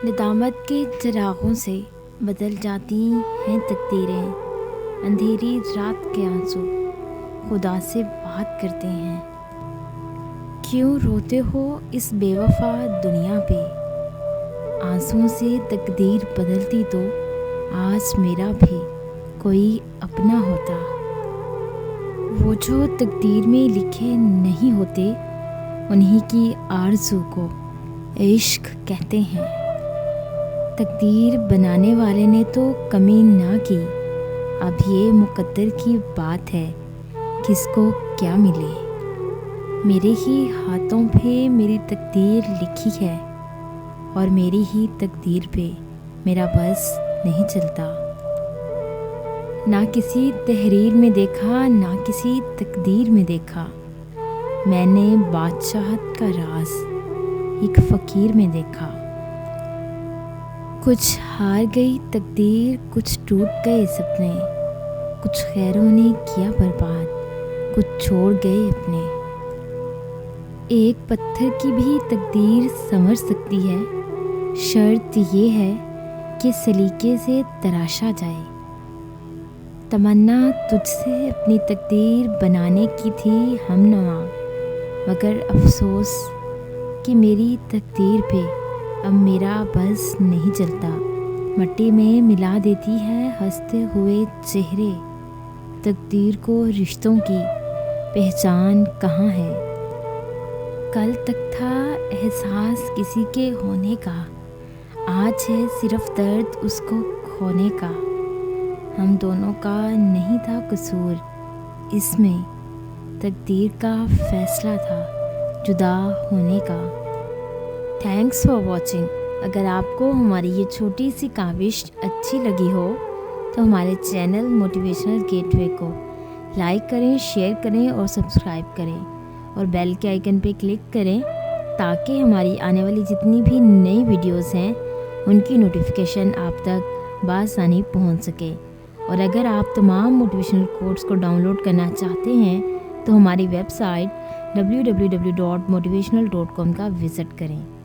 ندامت کے چراغوں سے بدل جاتی ہیں تقدیریں، اندھیری رات کے آنسو خدا سے بات کرتے ہیں۔ کیوں روتے ہو اس بے وفا دنیا پہ؟ آنسوؤں سے تقدیر بدلتی تو آج میرا بھی کوئی اپنا ہوتا۔ وہ جو تقدیر میں لکھے نہیں ہوتے، انہی کی آرزو کو عشق کہتے ہیں۔ تقدیر بنانے والے نے تو کمی نہ کی، اب یہ مقدر کی بات ہے کس کو کیا ملے۔ میرے ہی ہاتھوں پہ میری تقدیر لکھی ہے، اور میری ہی تقدیر پہ میرا بس نہیں چلتا۔ نہ کسی تحریر میں دیکھا، نہ کسی تقدیر میں دیکھا، میں نے بادشاہت کا راز ایک فقیر میں دیکھا۔ کچھ ہار گئی تقدیر، کچھ ٹوٹ گئے سپنے، کچھ خیروں نے کیا برباد، کچھ چھوڑ گئے اپنے۔ ایک پتھر کی بھی تقدیر سنور سکتی ہے، شرط یہ ہے کہ سلیقے سے تراشا جائے۔ تمنا تجھ سے اپنی تقدیر بنانے کی تھی ہم نوا، مگر افسوس کہ میری تقدیر پہ اب میرا بس نہیں چلتا۔ مٹی میں ملا دیتی ہے ہنستے ہوئے چہرے، تقدیر کو رشتوں کی پہچان کہاں ہے۔ کل تک تھا احساس کسی کے ہونے کا، آج ہے صرف درد اس کو کھونے کا۔ ہم دونوں کا نہیں تھا قصور اس میں، تقدیر کا فیصلہ تھا جدا ہونے کا۔ Thanks for watching. اگر آپ کو ہماری یہ چھوٹی سی کاوش اچھی لگی ہو تو ہمارے چینل موٹیویشنل گیٹ وے کو لائک کریں، شیئر کریں اور سبسکرائب کریں، اور بیل کے آئیکن پہ کلک کریں تاکہ ہماری آنے والی جتنی بھی نئی ویڈیوز ہیں ان کی نوٹیفیکیشن آپ تک بآسانی پہنچ سکے۔ اور اگر آپ تمام موٹیویشنل کوٹس کو ڈاؤن لوڈ کرنا چاہتے ہیں تو ہماری ویب سائٹ www.motivational.com کا وزٹ کریں۔